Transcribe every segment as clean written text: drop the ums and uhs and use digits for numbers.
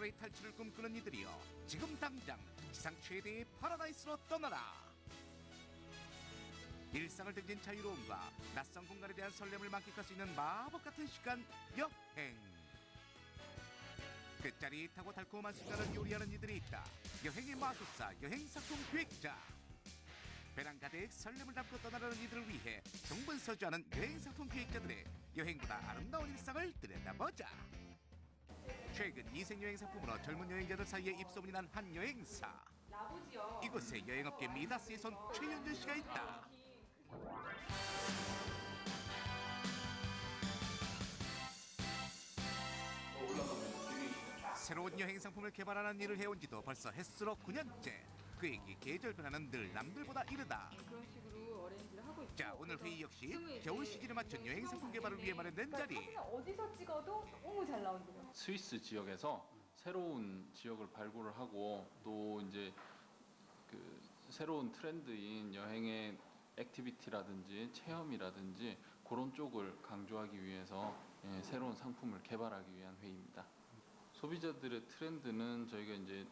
하루의 탈출을 꿈꾸는 이들이여 지금 당장 지상 최대의 파라다이스로 떠나라. 일상을 등진 자유로움과 낯선 공간에 대한 설렘을 만끽할 수 있는 마법 같은 시간 여행. 끝자릿하고 달콤한 순간을 요리하는 이들이 있다. 여행의 마술사, 여행상품 기획자. 배낭 가득 설렘을 담고 떠나려는 이들을 위해 동분서주하는 여행상품 기획자들의 여행보다 아름다운 일상을 들여다보자. 최근 이색여행 상품으로 젊은 여행자들 사이에 입소문이 난 한 여행사. 이곳에 여행업계 미다스의 손 최윤준 씨가 있다. 새로운 여행 상품을 개발하는 일을 해온 지도 벌써 햇수로 9년째. 그에게 계절 변화는 늘 남들보다 이르다. 그런 식으로 어레인지를 하고 있고. 자, 오늘 회의 역시 겨울 시즌에 맞춘 여행 상품 개발을 위해 마련된 자리. 사진은 어디서 찍어도 너무 잘 나온대요. 스위스 지역에서 새로운 지역을 발굴을 하고 또 이제 그 새로운 트렌드인 여행의 액티비티라든지 체험이라든지 그런 쪽을 강조하기 위해서 새로운 상품을 개발하기 위한 회의입니다. 소비자들의 트렌드는 저희가 이제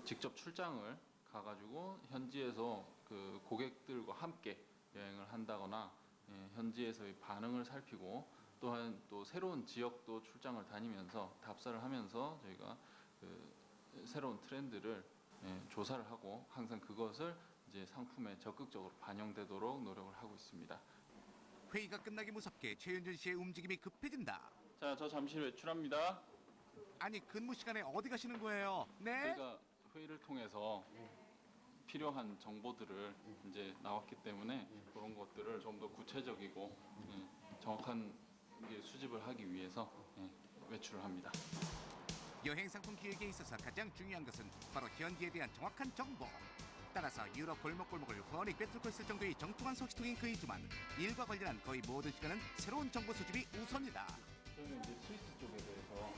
직접 출장을 가가지고 현지에서 그 고객들과 함께 여행을 한다거나 현지에서의 반응을 살피고 또한 또 새로운 지역도 출장을 다니면서 답사를 하면서 저희가 그 새로운 트렌드를 조사를 하고 항상 그것을 이제 상품에 적극적으로 반영되도록 노력을 하고 있습니다. 회의가 끝나기 무섭게 최윤준 씨의 움직임이 급해진다. 자, 저 잠시 외출합니다. 아니 근무 시간에 어디 가시는 거예요? 네? 저희가 회의를 통해서 필요한 정보들을 이제 나왔기 때문에 그런 것들을 좀 더 구체적이고 정확한 수집을 하기 위해서 외출을 합니다. 여행 상품 기획에 있어서 가장 중요한 것은 바로 현지에 대한 정확한 정보. 따라서 유럽 골목골목을 훤히 꿰뚫고 있을 정도의 정통한 소식통인 그이지만 일과 관련한 거의 모든 시간은 새로운 정보 수집이 우선이다. 저는 이제 스위스 쪽에 대해서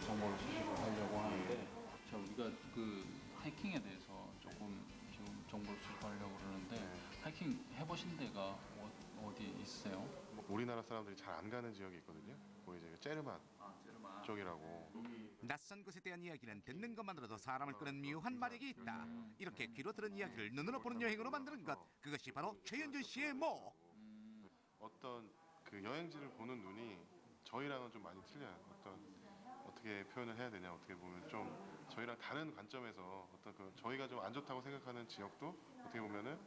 정보를 수집을 하려고 하는데 우리가 그 하이킹에 대해서 조금 지금 정보를 수집하려고 그러는데 하이킹 해보신 데가 어디 있으세요? 우리나라 사람들이 잘 안 가는 지역이 있거든요. 뭐 이제 제르만 쪽이라고. 낯선 곳에 대한 이야기는 듣는 것만으로도 사람을 끄는 묘한 마력이 있다. 이렇게 귀로 들은 이야기를 눈으로 보는 여행으로 만드는 것, 그것이 바로 최윤준 씨의 목. 어떤 그 여행지를 보는 눈이 저희랑은 좀 많이 틀려요. 어떻게 표현을 해야 되냐, 어떻게 보면 좀 저희랑 다른 관점에서 어떤 그 저희가 좀 안 좋다고 생각하는 지역도 어떻게 보면은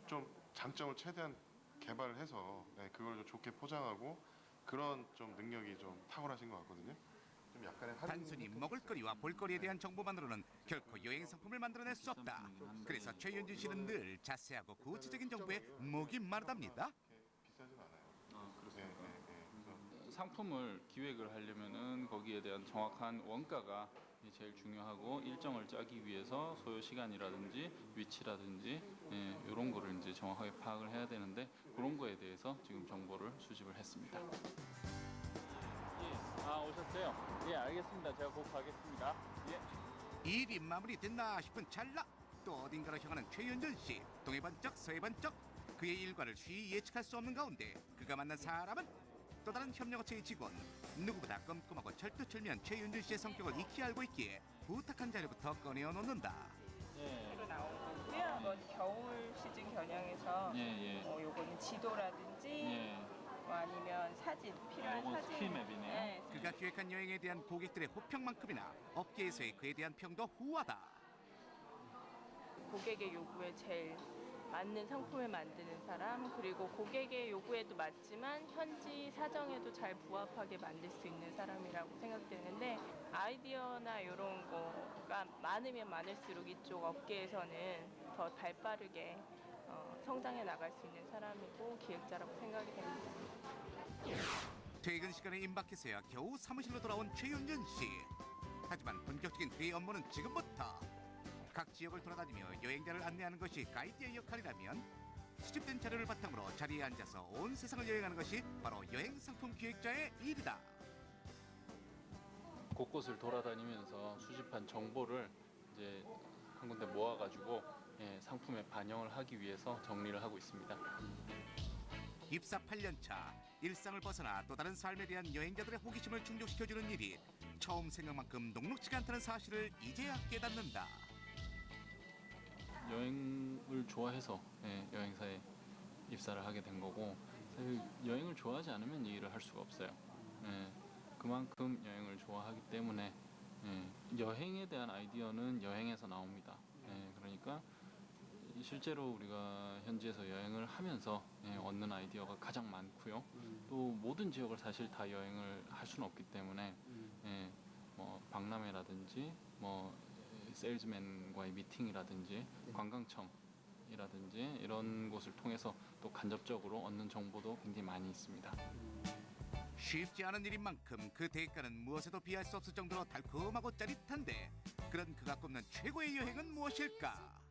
좀 장점을 최대한 개발을 해서 그걸 좀 좋게 포장하고 그런 좀 능력이 좀 탁월하신 것 같거든요. 좀 약간의 단순히 먹을거리와 볼거리에 대한 정보만으로는 결코 여행 상품을 만들어낼 수 없다. 그래서 최윤준 씨는 늘 자세하고 구체적인 정보에 목이 마르답니다. 비싸진 않아요. 그렇습니까? 그래서 상품을 기획을 하려면은 거기에 대한 정확한 원가가 제일 중요하고 일정을 짜기 위해서 소요 시간이라든지 위치라든지 이런 거를 이제 정확하게 파악을 해야 되는데 그런 거에 대해서 지금 정보를 수집을 했습니다. 오셨어요? 예, 알겠습니다. 제가 곧 가겠습니다. 예. 일이 마무리됐나 싶은 찰나 또 어딘가로 향하는 최윤준 씨. 동해 번쩍 서해 번쩍 그의 일과를 쉬이 예측할 수 없는 가운데 그가 만난 사람은 또 다른 협력업체의 직원. 누구보다 꼼꼼하고 철두철미한 최윤준 씨의 성격을 익히 알고 있기에 부탁한 자료부터 꺼내어 놓는다. 새로 나온 거고요. 이건 겨울 시즌 겨냥해서 요거는 지도라든지 뭐 아니면 사진, 필요한 요건 사진. 스키맵이네요. 그가 기획한 여행에 대한 고객들의 호평만큼이나 업계에서의 그에 대한 평도 후하다. 고객의 요구에 제일 맞는 상품을 만드는 사람, 그리고 고객의 요구에도 맞지만 현지 사정에도 잘 부합하게 만들 수 있는 사람이라고 생각되는데 아이디어나 이런 거가 많으면 많을수록 이쪽 업계에서는 더 발빠르게 성장해 나갈 수 있는 사람이고 기획자라고 생각이 됩니다. 퇴근 시간에 임박해서야 겨우 사무실로 돌아온 최윤준 씨. 하지만 본격적인 회의 업무는 지금부터. 각 지역을 돌아다니며 여행자를 안내하는 것이 가이드의 역할이라면 수집된 자료를 바탕으로 자리에 앉아서 온 세상을 여행하는 것이 바로 여행 상품 기획자의 일이다. 곳곳을 돌아다니면서 수집한 정보를 이제 한 군데 모아가지고 상품에 반영을 하기 위해서 정리를 하고 있습니다. 입사 8년 차 일상을 벗어나 또 다른 삶에 대한 여행자들의 호기심을 충족시켜주는 일이 처음 생각만큼 녹록지가 않다는 사실을 이제야 깨닫는다. 여행을 좋아해서 여행사에 입사를 하게 된 거고, 사실 여행을 좋아하지 않으면 이 일을 할 수가 없어요. 그만큼 여행을 좋아하기 때문에 여행에 대한 아이디어는 여행에서 나옵니다. 그러니까 실제로 우리가 현지에서 여행을 하면서 얻는 아이디어가 가장 많고요. 또 모든 지역을 사실 다 여행을 할 수는 없기 때문에 뭐 박람회라든지 뭐 세일즈맨과의 미팅이라든지 관광청이라든지 이런 곳을 통해서 또 간접적으로 얻는 정보도 굉장히 많이 있습니다. 쉽지 않은 일인 만큼 그 대가는 무엇에도 비할 수 없을 정도로 달콤하고 짜릿한데, 그런 그가 꼽는 최고의 여행은 무엇일까?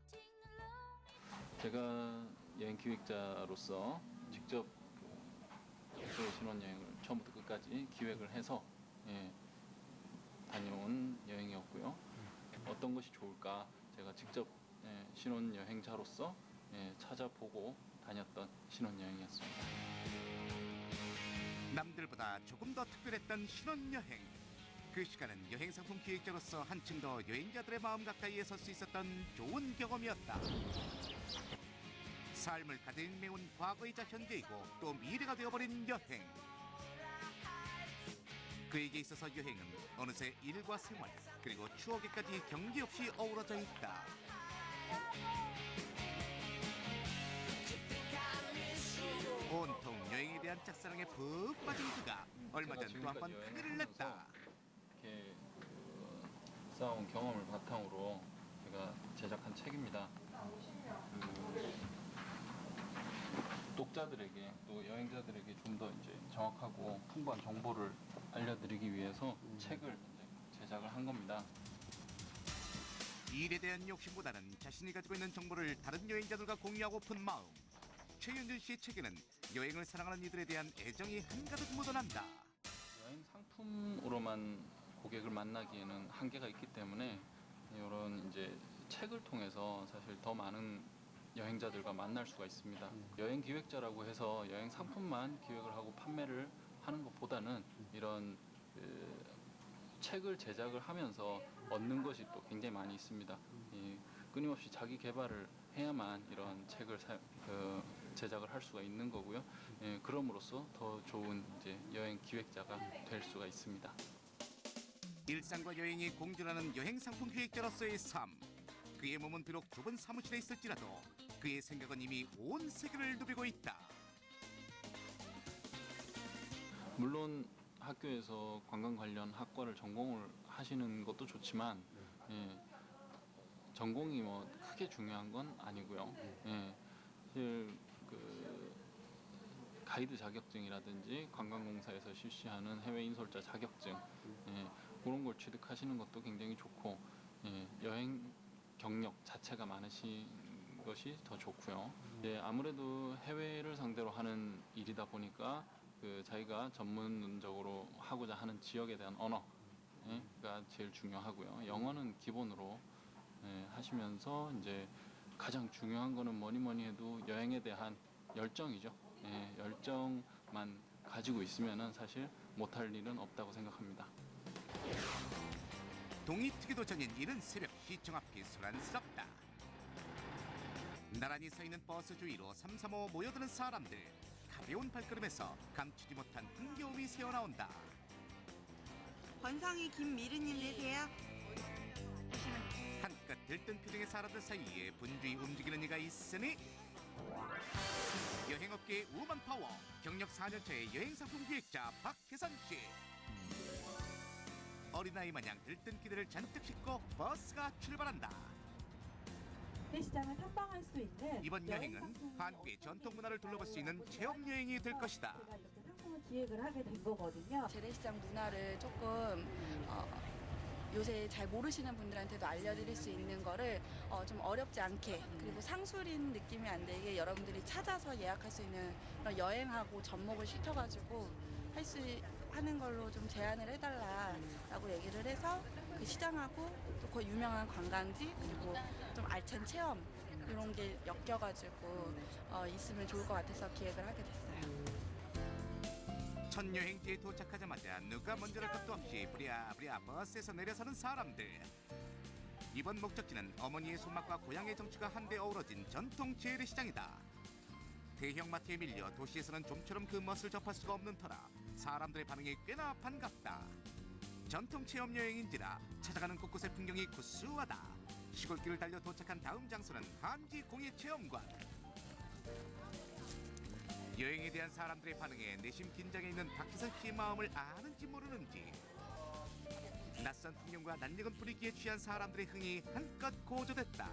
제가 여행 기획자로서 직접 그 신혼여행을 처음부터 끝까지 기획을 해서 다녀온 여행이었고요. 어떤 것이 좋을까 제가 직접 신혼여행자로서 찾아보고 다녔던 신혼여행이었습니다. 남들보다 조금 더 특별했던 신혼여행. 그 시간은 여행상품 기획자로서 한층 더 여행자들의 마음 가까이에 설 수 있었던 좋은 경험이었다. 삶을 가득 메운 과거이자 현재이고 또 미래가 되어버린 여행. 그에게 있어서 여행은 어느새 일과 생활 그리고 추억에까지 경계 없이 어우러져 있다. 온통 여행에 대한 짝사랑에 푹 빠진 그가 얼마 전 또 한 번 큰일을 냈다. 이렇게 쌓아온 경험을 바탕으로 제가 제작한 책입니다. 독자들에게 또 여행자들에게 좀 더 이제 정확하고 풍부한 정보를 알려드리기 위해서 책을 이제 제작을 한 겁니다. 일에 대한 욕심보다는 자신이 가지고 있는 정보를 다른 여행자들과 공유하고픈 마음. 최윤준 씨의 책에는 여행을 사랑하는 이들에 대한 애정이 한가득 묻어난다. 여행 상품으로만 고객을 만나기에는 한계가 있기 때문에 이런 이제 책을 통해서 사실 더 많은 여행자들과 만날 수가 있습니다. 여행 기획자라고 해서 여행 상품만 기획을 하고 판매를 하는 것보다는 이런 책을 제작을 하면서 얻는 것이 또 굉장히 많이 있습니다. 끊임없이 자기 개발을 해야만 이런 책을 제작을 할 수가 있는 거고요. 그럼으로써 더 좋은 이제 여행 기획자가 될 수가 있습니다. 일상과 여행이 공존하는 여행 상품 기획자로서의 삶. 그의 몸은 비록 좁은 사무실에 있을지라도 그의 생각은 이미 온 세계를 누비고 있다. 물론 학교에서 관광 관련 학과를 전공을 하시는 것도 좋지만 전공이 뭐 크게 중요한 건 아니고요. 사실 그 가이드 자격증이라든지 관광공사에서 실시하는 해외 인솔자 자격증 그런 걸 취득하시는 것도 굉장히 좋고 여행 경력 자체가 많으신 것이 더 좋고요. 아무래도 해외를 상대로 하는 일이다 보니까 자기가 전문적으로 하고자 하는 지역에 대한 언어가 제일 중요하고요. 영어는 기본으로 하시면서 이제 가장 중요한 거는 뭐니 해도 여행에 대한 열정이죠. 열정만 가지고 있으면은 사실 못할 일은 없다고 생각합니다. 동이 트기도 전인 이른 새벽 시청 앞이 소란스럽다. 나란히 서 있는 버스 주위로 삼삼오오 모여드는 사람들. 가벼운 발걸음에서 감추지 못한 흥겨움이 새어나온다. 권성희 김미르님 되세요? 한껏 들뜬 표정의 사람들 사이에 분주히 움직이는 이가 있으니 여행업계의 우먼파워 경력 4년차의 여행상품 기획자 박혜선 씨. 어린아이 마냥 들뜬 기대를 잔뜩 싣고 버스가 출발한다. 시장을 탐방할 수 있는 이번 여행은 한국의 전통 문화를 둘러볼 수 있는 체험 여행이 될 것이다. 제가 이렇게 상품을 기획을 하게 된 거거든요. 재래시장 문화를 조금 요새 잘 모르시는 분들한테도 알려드릴 수 있는 거를 좀 어렵지 않게 그리고 상술인 느낌이 안 들게 여러분들이 찾아서 예약할 수 있는 그런 여행하고 접목을 시켜가지고 하는 걸로 좀 제안을 해달라라고 얘기를 해서 그 시장하고 또 그 유명한 관광지 그리고 좀 알찬 체험 이런 게 엮여가지고 있으면 좋을 것 같아서 기획을 하게 됐어요. 첫 여행지에 도착하자마자 누가 먼저랄 것도 없이 부랴부랴 버스에서 내려서는 사람들. 이번 목적지는 어머니의 손맛과 고향의 정취가 한데 어우러진 전통 재래시장이다. 대형마트에 밀려 도시에서는 좀처럼 그 멋을 접할 수가 없는 터라 사람들의 반응이 꽤나 반갑다. 전통 체험 여행인지라 찾아가는 곳곳의 풍경이 구수하다. 시골길을 달려 도착한 다음 장소는 한지 공예 체험관. 여행에 대한 사람들의 반응에 내심 긴장해 있는 박희선 씨의 마음을 아는지 모르는지 낯선 풍경과 낯익은 분위기에 취한 사람들의 흥이 한껏 고조됐다.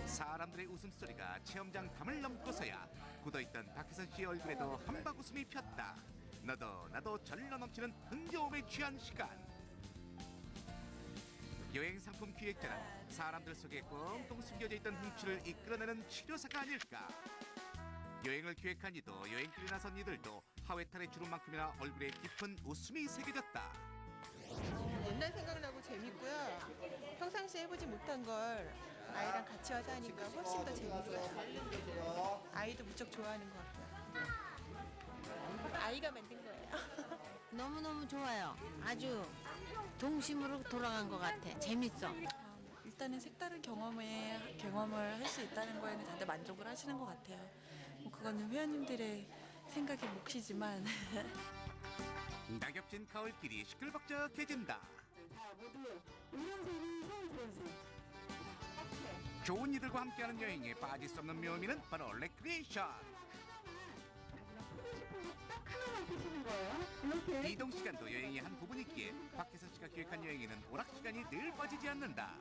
사람들의 웃음소리가 체험장 담을 넘고서야 굳어있던 박희선 씨의 얼굴에도 한박 웃음이 폈다. 너도 나도 절로 넘치는 흥겨움에 취한 시간. 여행 상품 기획자는 사람들 속에 꽁꽁 숨겨져 있던 흥취를 이끌어내는 치료사가 아닐까. 여행을 기획한 이도 여행길에 나선 이들도 하회탈의 주름만큼이나 얼굴에 깊은 웃음이 새겨졌다. 옛날 생각나고 재밌고요. 평상시에 해보지 못한 걸 아이랑 같이 와서 하니까 훨씬 더 재밌어요. 아이도 무척 좋아하는 것 같고요. 아이가 만든 거예요. 너무너무 좋아요. 아주 동심으로 돌아간 것 같아. 재밌어. 일단은 색다른 경험을 할 수 있다는 거에는 다들 만족을 하시는 것 같아요. 뭐 그거는 회원님들의 생각이 몫이지만 낙엽진 가을길이 시끌벅적해진다. 좋은 이들과 함께하는 여행에 빠질 수 없는 묘미는 바로 레크리에이션. 이동 시간도 여행의 한 부분이기에 박혜선 씨가 기획한 여행에는 오락 시간이 늘 빠지지 않는다.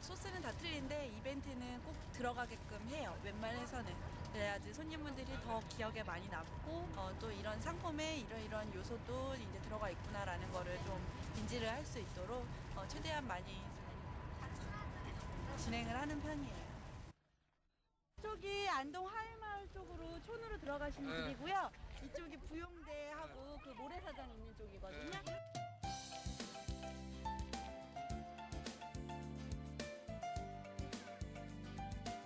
소스는 다 틀린데 이벤트는 꼭 들어가게끔 해요. 웬만해서는. 그래야지 손님분들이 더 기억에 많이 남고 또 이런 상품에 이런 요소도 이제 들어가 있구나라는 거를 좀 인지를 할 수 있도록 최대한 많이 진행을 하는 편이에요. 이쪽이 안동 하회마을 쪽으로 촌으로 들어가시는 길이고요. 이쪽이 부용대하고 그 모래사장 있는 쪽이거든요.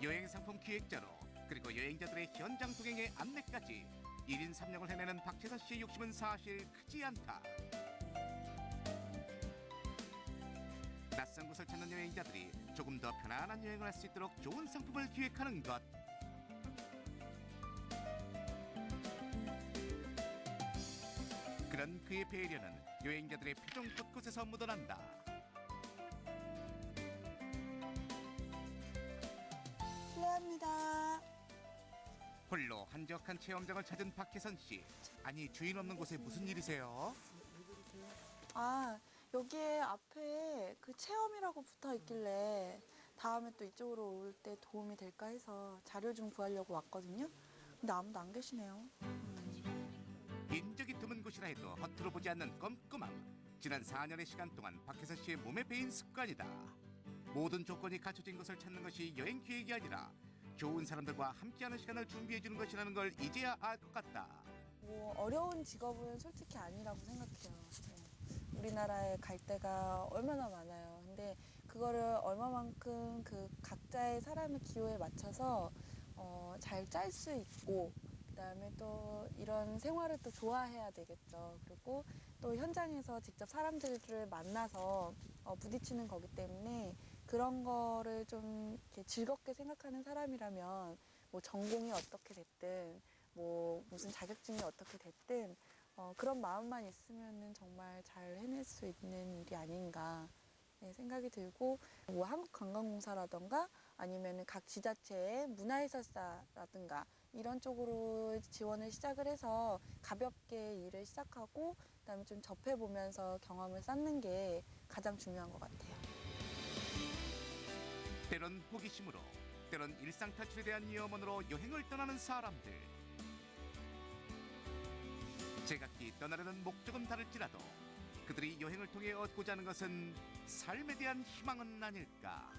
여행 상품 기획자로 그리고 여행자들의 현장 동행의 안내까지 1인 3역을 해내는 박혜선 씨의 욕심은 사실 크지 않다. 낯선 곳을 찾는 여행자들이 조금 더 편안한 여행을 할 수 있도록 좋은 상품을 기획하는 것. 그런 그의 배려는 여행자들의 표정 곳곳에서 묻어난다. 실례합니다. 홀로 한적한 체험장을 찾은 박혜선 씨. 아니 주인 없는 곳에 무슨 일이세요? 아, 여기에 앞에 그 체험이라고 붙어 있길래 다음에 또 이쪽으로 올 때 도움이 될까 해서 자료 좀 구하려고 왔거든요. 근데 아무도 안 계시네요. 인적이 드문 곳이라 해도 허투루 보지 않는 꼼꼼함. 지난 4년의 시간 동안 박혜선 씨의 몸에 배인 습관이다. 모든 조건이 갖춰진 것을 찾는 것이 여행 기획이 아니라 좋은 사람들과 함께하는 시간을 준비해주는 것이라는 걸 이제야 알 것 같다. 뭐 어려운 직업은 솔직히 아니라고 생각해요. 우리나라에 갈 데가 얼마나 많아요. 근데 그거를 얼마만큼 그 각자의 사람의 기호에 맞춰서 잘 짤 수 있고 그다음에 또 이런 생활을 또 좋아해야 되겠죠. 그리고 또 현장에서 직접 사람들을 만나서 부딪히는 거기 때문에 그런 거를 좀 이렇게 즐겁게 생각하는 사람이라면 뭐 전공이 어떻게 됐든 뭐 무슨 자격증이 어떻게 됐든 그런 마음만 있으면은 정말 잘 해낼 수 있는 일이 아닌가 생각이 들고 뭐 한국관광공사라던가 아니면은 각 지자체의 문화해설사라든가 이런 쪽으로 지원을 시작을 해서 가볍게 일을 시작하고 그다음에 좀 접해보면서 경험을 쌓는 게 가장 중요한 것 같아요. 때론 호기심으로, 때론 일상 탈출에 대한 염원으로 여행을 떠나는 사람들. 제각기 떠나려는 목적은 다를지라도 그들이 여행을 통해 얻고자 하는 것은 삶에 대한 희망은 아닐까.